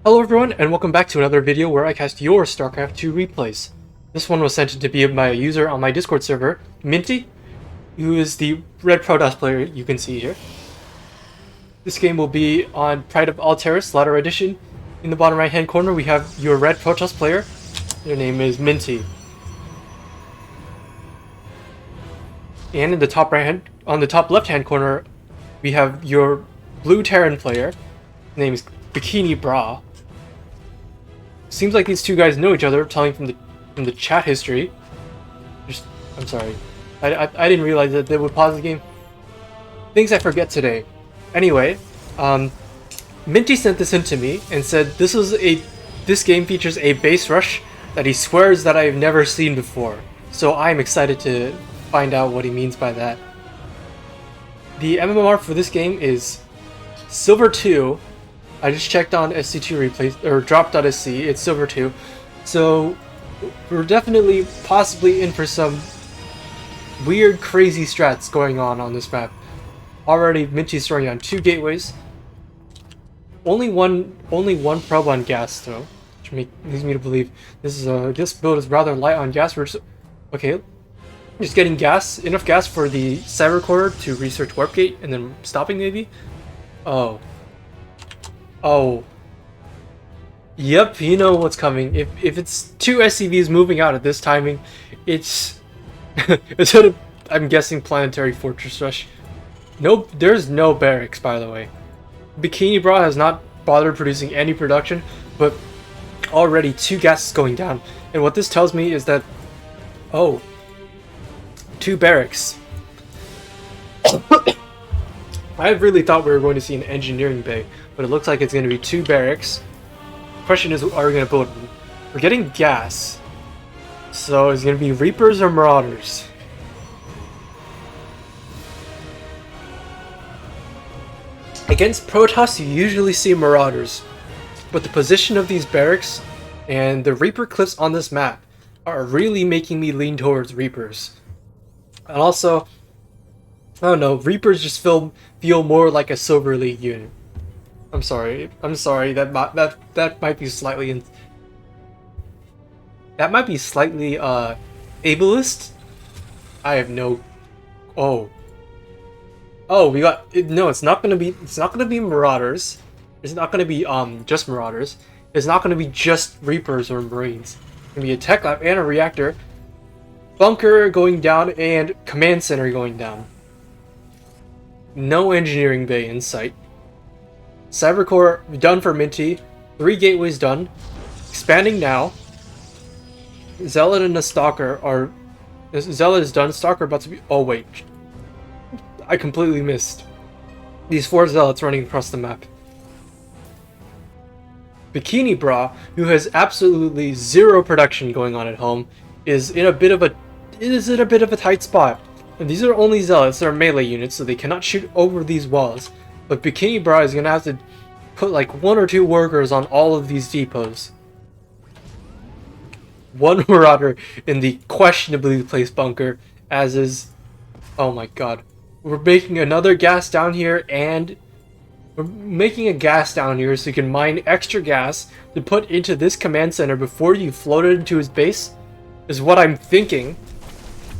Hello everyone, and welcome back to another video where I cast your StarCraft 2 replays. This one was sent to be by a user on my Discord server, Minty, who is the red Protoss player you can see here. This game will be on Pride of Alteris Ladder Edition. In the bottom right hand corner we have your red Protoss player. Their name is Minty. And in the top on the top left hand corner we have your blue Terran player. His name is BikiniBra. Seems like these two guys know each other, telling from the chat history. I'm sorry, I didn't realize that they would pause the game. Things I forget today. Anyway, Minty sent this in to me and said this game features a base rush that he swears that I've never seen before. So I'm excited to find out what he means by that. The MMR for this game is Silver 2. I just checked on SC2 replays, or drop.sc, it's Silver 2. So we're definitely possibly in for some weird, crazy strats going on this map. Already Minty's throwing down 2 gateways. Only one probe on gas though, which leads me to believe this build is rather light on gas. Okay, just getting enough gas for the Cyber Core to research Warp Gate and then stopping maybe. Oh. Yep, you know what's coming. If it's 2 SCVs moving out at this timing, it's I'm guessing Planetary Fortress Rush. Nope, there's no barracks, by the way. BikiniBra has not bothered producing any production, but already 2 gases going down. And what this tells me is that 2 barracks. I really thought we were going to see an engineering bay, but it looks like it's going to be 2 barracks. Question is, are we going to build them? We're getting gas, so it's going to be Reapers or Marauders. Against Protoss, you usually see Marauders, but the position of these barracks and the Reaper cliffs on this map are really making me lean towards Reapers. And also, I don't know, Reapers just feel more like a Silver League unit. I'm sorry, that might be slightly ableist. I have no. We got no. It's not gonna be Marauders. It's not gonna be just Marauders. It's not gonna be just Reapers or Marines. It's gonna be a tech lab and a reactor, bunker going down, and command center going down. No engineering bay in sight. Cyber Core done for Minty. 3 gateways done. Expanding now. Zealot and the Stalker are... Zealot is done. Stalker about to be... Oh wait. I completely missed. These 4 Zealots running across the map. BikiniBra, who has absolutely 0 production going on at home, is in a bit of a tight spot. And these are only Zealots, they're melee units, so they cannot shoot over these walls. But BikiniBra is going to have to put like 1 or 2 workers on all of these depots. 1 Marauder in the questionably placed bunker, as is... Oh my god. We're making another gas down here, and... We're making a gas down here so you can mine extra gas to put into this command center before you float it into his base, is what I'm thinking.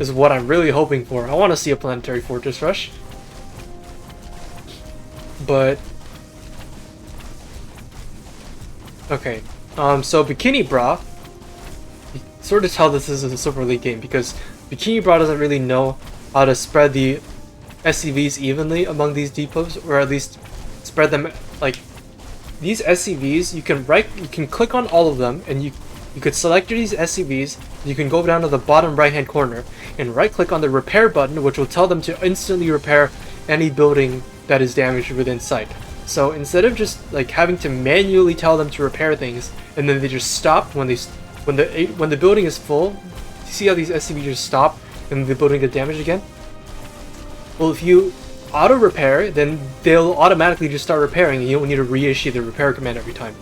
Is what I'm really hoping for. I want to see a Planetary Fortress Rush. But... Okay. So BikiniBra... You sort of tell this is a Silver League game because BikiniBra doesn't really know how to spread the SCVs evenly among these depots, or at least spread them like... These SCVs, you can click on all of them, and you could select these SCVs, you can go down to the bottom right hand corner and right click on the repair button, which will tell them to instantly repair any building that is damaged within sight. So instead of just like having to manually tell them to repair things and then they just stop when the building is full, you see how these SCVs just stop and the building gets damaged again? Well, if you auto repair, then they'll automatically just start repairing and you don't need to reissue the repair command every time.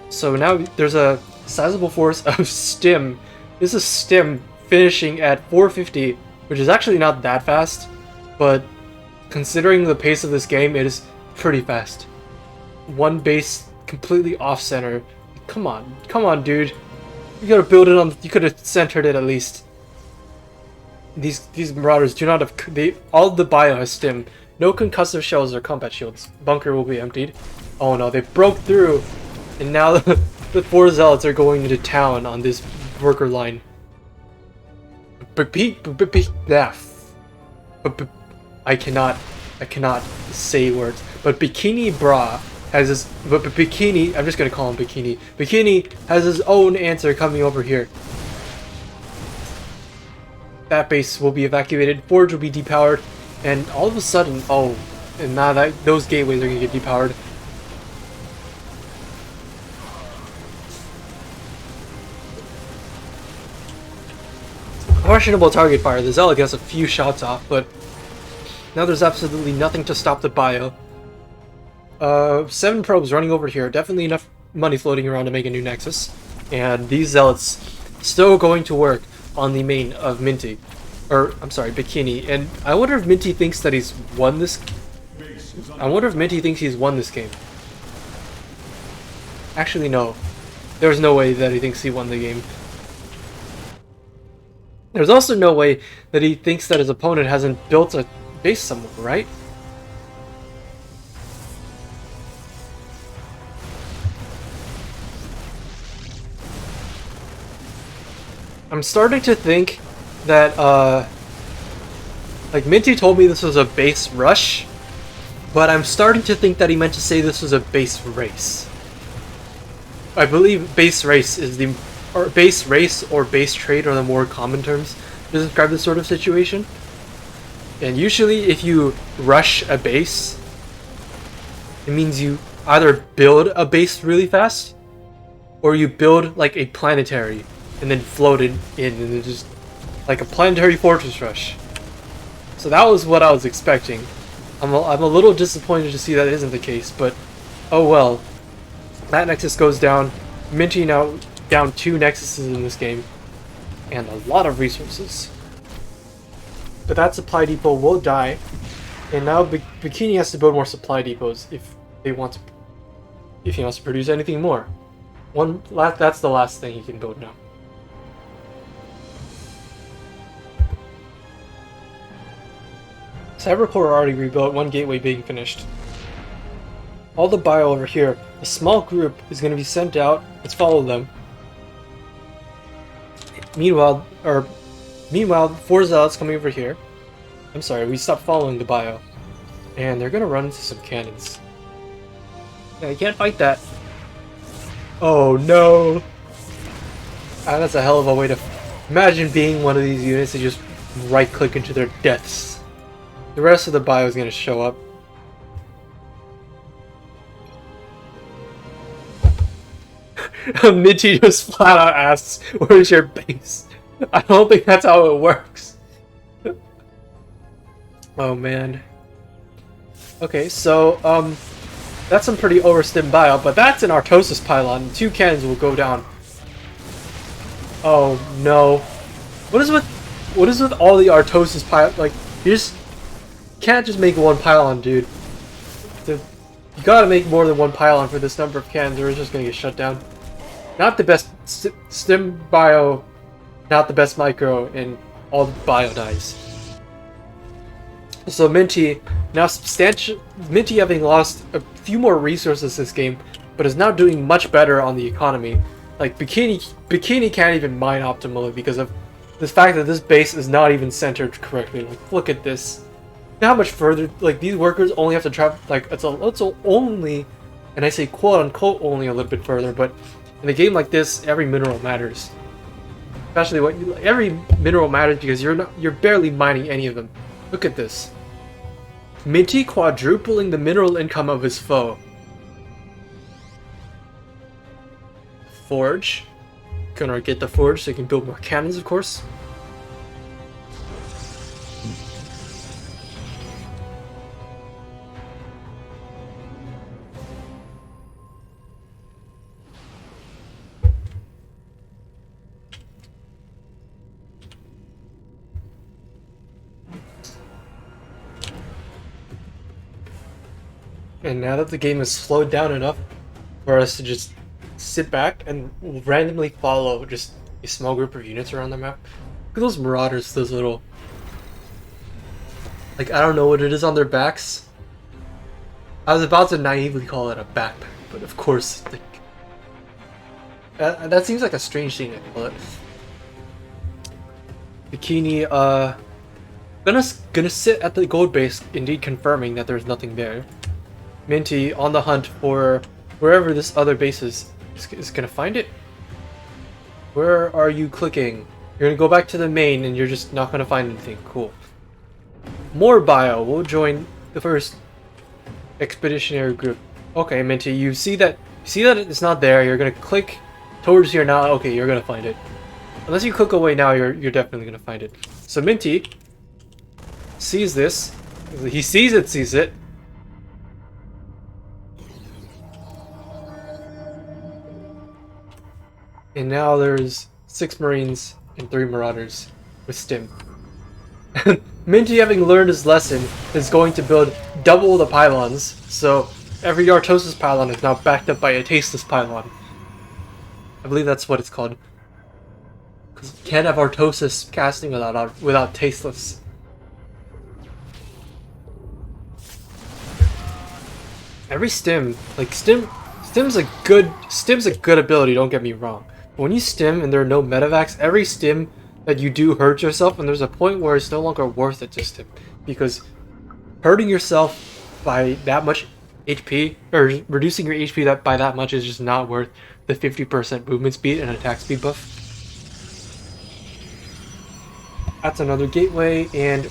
So now there's a sizable force of stim. This is stim finishing at 450, which is actually not that fast, but considering the pace of this game, it is pretty fast. One base completely off center. Come on, dude. You gotta build it on. You could have centered it at least. These marauders do not have. All the bio has stim. No concussive shells or combat shields. Bunker will be emptied. Oh no, they broke through, and now the 4 zealots are going into town on this worker line. I cannot say words. But BikiniBra has his. But Bikini. I'm just gonna call him Bikini. Bikini has his own answer coming over here. That base will be evacuated. Forge will be depowered, and all of a sudden, oh, and now that those gateways are gonna get depowered. Questionable target fire. The Zealot gets a few shots off, but now there's absolutely nothing to stop the bio. 7 probes running over here. Definitely enough money floating around to make a new nexus. And these Zealots still going to work on the main of Minty. Or, I'm sorry, Bikini. And I wonder if Minty thinks that he's won this... I wonder if Minty thinks he's won this game. Actually, no. There's no way that he thinks he won the game. There's also no way that he thinks that his opponent hasn't built a base somewhere, right? I'm starting to think that, like, Minty told me this was a base rush, but I'm starting to think that he meant to say this was a base race. I believe base race is the... or base race or base trade are the more common terms to describe this sort of situation. And usually if you rush a base, it means you either build a base really fast, or you build like a planetary and then float it in, and then just like a planetary fortress rush. So that was what I was expecting. I'm a little disappointed to see that isn't the case, but oh well. That nexus goes down. Minty now down 2 nexuses in this game, and a lot of resources. But that supply depot will die, and now Bikini has to build more supply depots if he wants to produce anything more. That's the last thing he can build now. Cybercore already rebuilt, 1 gateway being finished. All the bio over here, a small group is going to be sent out. Let's follow them. Meanwhile, 4 zealots coming over here. I'm sorry, we stopped following the bio. And they're gonna run into some cannons. Yeah, you can't fight that. Oh no! Ah, that's a hell of a way to... Imagine being one of these units and just right-click into their deaths. The rest of the bio is gonna show up. Minty just flat out asks, where's your base? I don't think that's how it works. Oh man. Okay, so, that's some pretty overstim bio, but that's an Artosis pylon. 2 cannons will go down. Oh no. What is with all the Artosis pylon? Like, you just can't just make 1 pylon, dude. You gotta make more than 1 pylon for this number of cannons, or it's just gonna get shut down. Not the best stim bio, not the best micro, and all the bio dies. So Minty, now Minty having lost a few more resources this game, but is now doing much better on the economy. Like Bikini can't even mine optimally because of the fact that this base is not even centered correctly. Like, look at this. You know how much further, like, these workers only have to travel, like, it's only, and I say quote unquote only a little bit further, but in a game like this, every mineral matters. Especially every mineral matters because you're barely mining any of them. Look at this. Minty quadrupling the mineral income of his foe. Forge. Gonna get the forge so you can build more cannons, of course. And now that the game has slowed down enough, for us to just sit back and randomly follow just a small group of units around the map. Look at those marauders, those little... Like, I don't know what it is on their backs. I was about to naively call it a backpack, but of course, like... That seems like a strange thing to call it. Bikini, gonna sit at the gold base, indeed confirming that there's nothing there. Minty on the hunt for wherever this other base is gonna find it. Where are you clicking? You're gonna go back to the main and you're just not gonna find anything. Cool. More bio. We'll join the first expeditionary group. Okay, Minty, you see that it's not there. You're gonna click towards here now. Okay, you're gonna find it. Unless you click away now, you're definitely gonna find it. So Minty sees this. He sees it. And now there's 6 Marines and 3 Marauders with Stim. Minty, having learned his lesson, is going to build double the pylons. So every Artosis pylon is now backed up by a Tasteless pylon. I believe that's what it's called. Because you can't have Artosis casting without Tasteless. Every Stim, like Stim's a good ability, don't get me wrong. But when you Stim and there are no medevacs, every Stim that you do hurt yourself, and there's a point where it's no longer worth it to Stim. Because hurting yourself by that much HP, or reducing your HP by that much is just not worth the 50% movement speed and attack speed buff. That's another gateway, and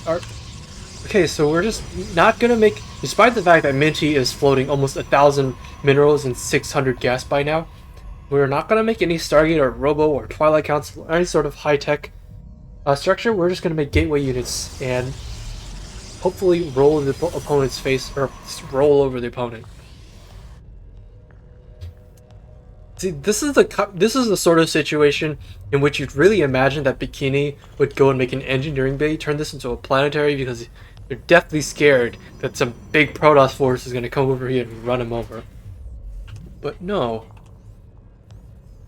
okay, so we're just not gonna make, despite the fact that Minty is floating almost 1,000 minerals and 600 gas by now, we're not gonna make any Stargate or Robo or Twilight Council or any sort of high-tech structure. We're just gonna make gateway units and hopefully roll the opponent's face, or roll over the opponent. See, this is the sort of situation in which you'd really imagine that Bikini would go and make an engineering bay, turn this into a planetary, because they're deathly scared that some big Protoss force is going to come over here and run him over. But no.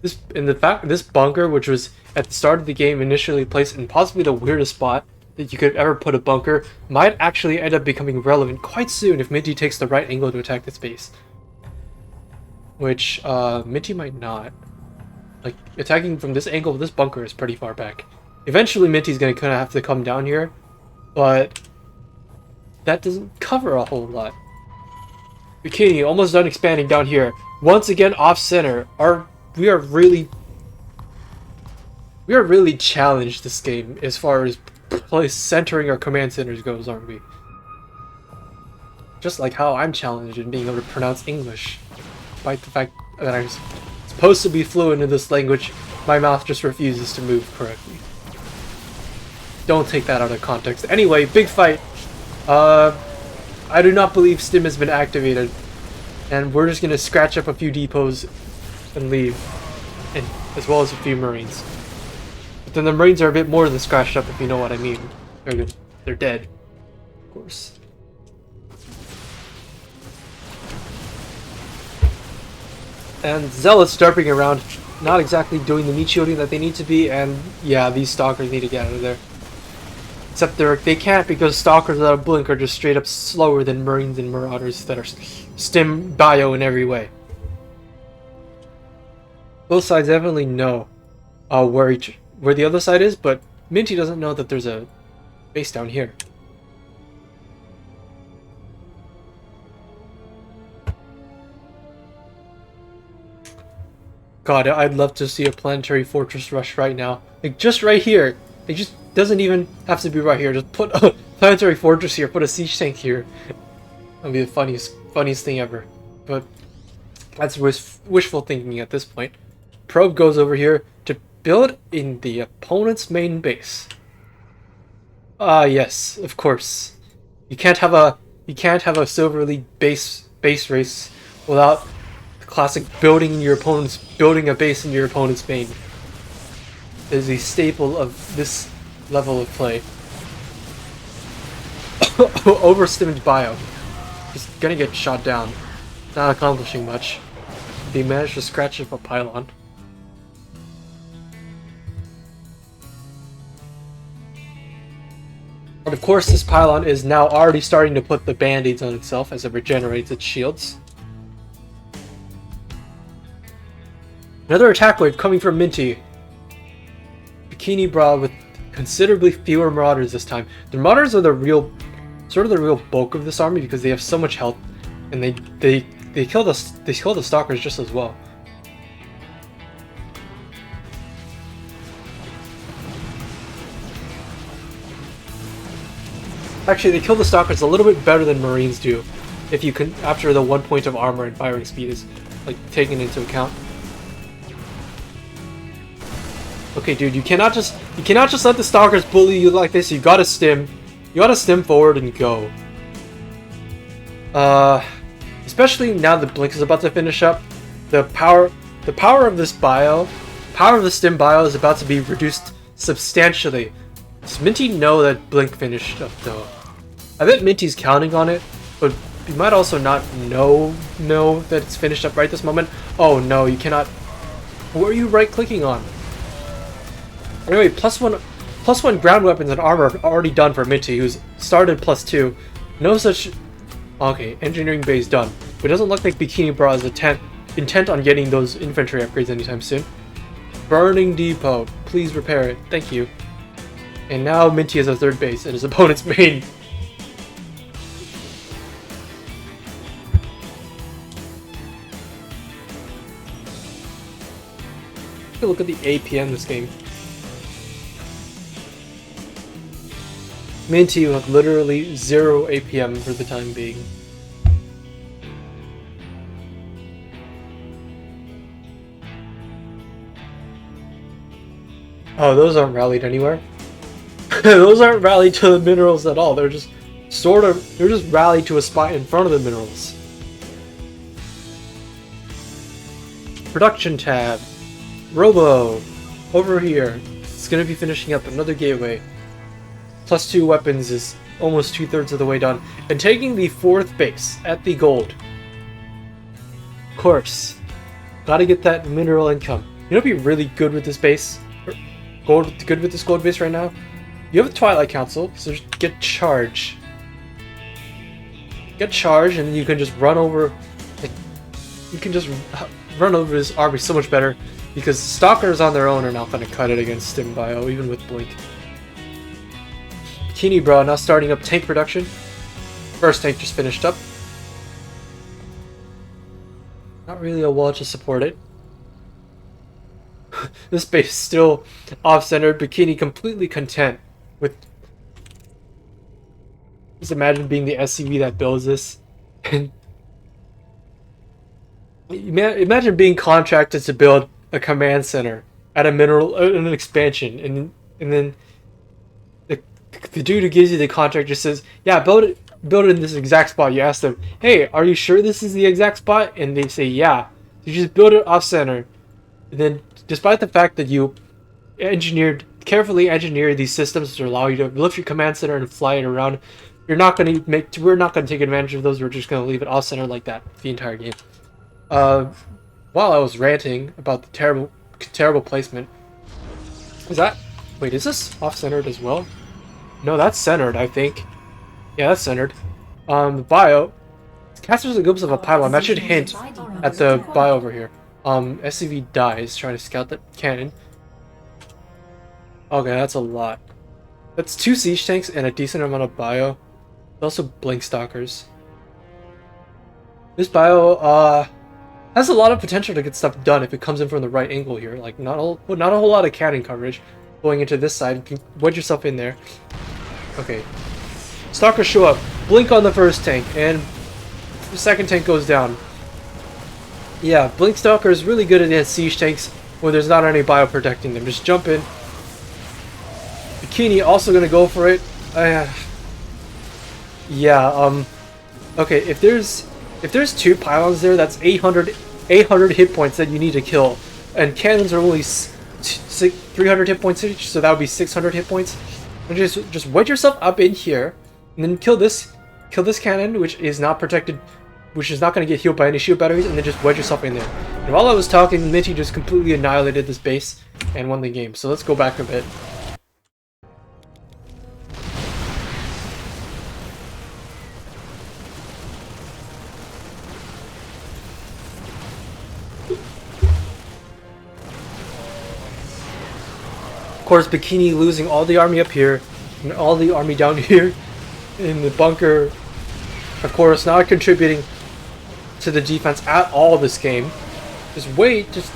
This bunker, which was at the start of the game initially placed in possibly the weirdest spot that you could ever put a bunker, might actually end up becoming relevant quite soon if Minty takes the right angle to attack this base. Which, Minty might not. Like, attacking from this angle, this bunker is pretty far back. Eventually, Minty's gonna kind of have to come down here, but that doesn't cover a whole lot. Bikini, almost done expanding down here. Once again, off-center. We are really challenged this game as far as centering our command centers goes, aren't we? Just like how I'm challenged in being able to pronounce English. Despite the fact that I'm supposed to be fluent in this language, my mouth just refuses to move correctly. Don't take that out of context. Anyway, big fight. I do not believe Stim has been activated, and we're just gonna scratch up a few depots and leave, and as well as a few Marines. But then the Marines are a bit more than scratched up, if you know what I mean. They're dead, of course. And Zealots derping around, not exactly doing the meat shielding that they need to be, and yeah, these Stalkers need to get out of there. Except they can't, because Stalkers without a blink are just straight up slower than Marines and Marauders that are Stim bio in every way. Both sides definitely know where the other side is, but Minty doesn't know that there's a base down here. God, I'd love to see a planetary fortress rush right now. Like, just right here. It just doesn't even have to be right here. Just put a planetary fortress here, put a siege tank here. That'd be the funniest thing ever. But that's wishful thinking at this point. Probe goes over here to build in the opponent's main base. Ah, yes, of course. You can't have a Silver League base race without classic building a base in your opponent's main. It is a staple of this level of play. Overstimmed bio. Just gonna get shot down. Not accomplishing much. they managed to scratch up a pylon. And of course, this pylon is now already starting to put the band-aids on itself as it regenerates its shields. Another attack wave coming from Minty. BikiniBra with considerably fewer Marauders this time. The Marauders are the real bulk of this army because they have so much health, and they kill the Stalkers just as well. Actually, they kill the Stalkers a little bit better than Marines do, if you can, after the 1 point of armor and firing speed is like taken into account. Okay, dude, you cannot just let the Stalkers bully you like this. You gotta stim forward and go. Especially now that Blink is about to finish up, the power of this stim bio is about to be reduced substantially. Does Minty know that Blink finished up though? I bet Minty's counting on it, but you might also not know that it's finished up right this moment. Oh no, you cannot. What are you right clicking on? Anyway, plus one ground weapons and armor already done for Minty, who's started +2. No such. Okay, engineering base done. But it doesn't look like BikiniBra is intent on getting those infantry upgrades anytime soon. Burning depot. Please repair it. Thank you. And now Minty has a third base at his opponent's main. Take a look at the APM in this game. Minty with literally 0 APM for the time being. Oh, those aren't rallied anywhere. Those aren't rallied to the minerals at all. They're just rallied to a spot in front of the minerals. Production tab. Robo. Over here. It's gonna be finishing up another gateway. +2 weapons is almost 2/3 of the way done. And taking the 4th base at the gold. Of course. Gotta get that mineral income. You know what'd be really good with this base? Good with this gold base right now? You have a Twilight Council, so just get charge. Get charge, and then you can just run over. You can just run over this army so much better, because Stalkers on their own are not going to cut it against Stim Bio, even with Blink. BikiniBra now starting up tank production. First tank just finished up. Not really a wall to support it. This base still off-centered. Bikini completely content with. Just imagine being the SCV that builds this. And imagine being contracted to build a command center at a mineral an expansion, and then the dude who gives you the contract just says, "Yeah, build it in this exact spot." You ask them, "Hey, are you sure this is the exact spot?" And they say, "Yeah." You just build it off-center, and then, despite the fact that you carefully engineered these systems to allow you to lift your command center and fly it around, we're not going to take advantage of those. We're just going to leave it off-center like that the entire game. While I was ranting about the terrible placement, is this off-centered as well? No, that's centered, I think. Yeah, that's centered. The bio casters a glimpse of a pylon. That should hint at the bio over here. SCV dies trying to scout that cannon. Okay, that's a lot. That's 2 siege tanks and a decent amount of bio. Also Blink Stalkers. This bio has a lot of potential to get stuff done if it comes in from the right angle here. Like not a whole lot of cannon coverage going into this side. You can wedge yourself in there. Okay. Stalkers show up. Blink on the first tank, and the second tank goes down. Yeah, Blink Stalker is really good against siege tanks when there's not any bio protecting them. Just jump in. Bikini also gonna go for it. Okay, if there's 2 pylons there, that's 800 hit points that you need to kill, and cannons are only 300 hit points each, so that would be 600 hit points. And just wedge yourself up in here, and then kill this cannon, which is not protected which is not going to get healed by any shield batteries, and then just wedge yourself in there. And while I was talking, Minty just completely annihilated this base and won the game. So let's go back a bit. Of course, Bikini losing all the army up here and all the army down here in the bunker. Of course, not contributing to the defense at all this game. Just wait, just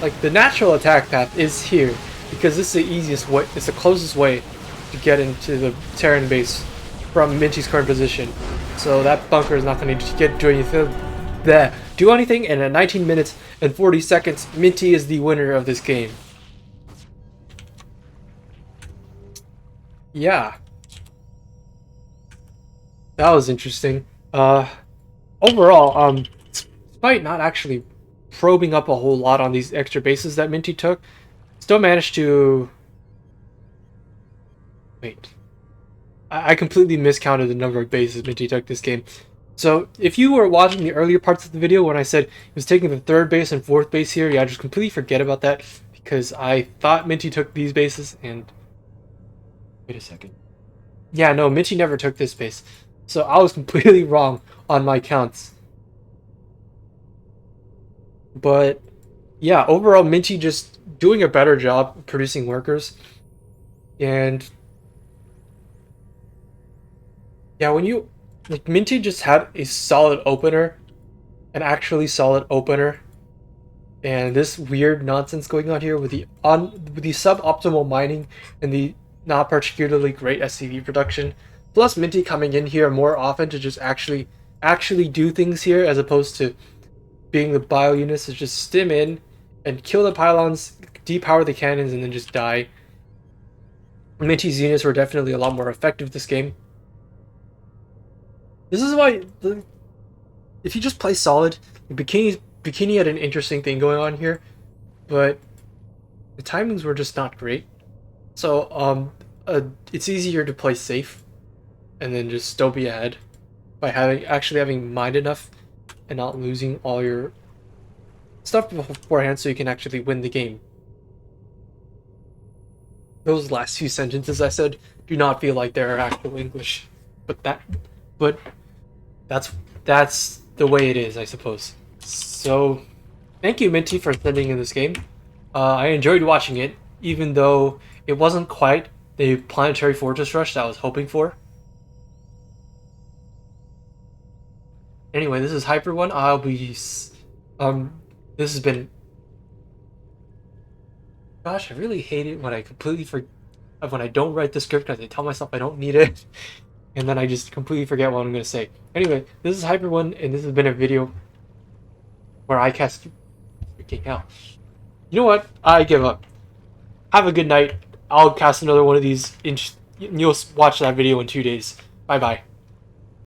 like the natural attack path is here because this is the easiest way, it's the closest way to get into the Terran base from Minty's current position. So that bunker is not going to do anything, and at 19 minutes and 40 seconds, Minty is the winner of this game. Yeah. That was interesting. Overall, despite not actually probing up a whole lot on these extra bases that Minty took, still managed to... Wait. I completely miscounted the number of bases Minty took this game. So, if you were watching the earlier parts of the video when I said he was taking the 3rd base and 4th base here, yeah, just completely forget about that, because I thought Minty took these bases, and... Wait a second. Yeah, no, Minty never took this base. So I was completely wrong on my counts. But yeah, overall Minty just doing a better job producing workers. And yeah, when you like Minty just had a solid opener, an actually solid opener. And this weird nonsense going on here with the suboptimal mining and the not particularly great SCV production. Plus Minty coming in here more often to just actually do things here, as opposed to being the bio units to just stim in and kill the pylons, depower the cannons, and then just die. Minty's units were definitely a lot more effective this game. This is why if you just play solid, Bikini had an interesting thing going on here, but the timings were just not great. So it's easier to play safe and then just still be ahead by actually having mind enough and not losing all your stuff beforehand, so you can actually win the game. Those last few sentences I said do not feel like they're actual English, but that's the way it is, I suppose. So thank you, Minty, for sending in this game. I enjoyed watching it, even though it wasn't quite the planetary fortress rush that I was hoping for. Anyway, this is Hyper One. I'll be this has been... Gosh, I really hate it when I completely when I don't write the script because I tell myself I don't need it, and then I just completely forget what I'm going to say. Anyway, this is Hyper One, and this has been a video where I cast... Freaking hell. You know what? I give up. Have a good night. I'll cast another one of these. You'll watch that video in 2 days. Bye-bye.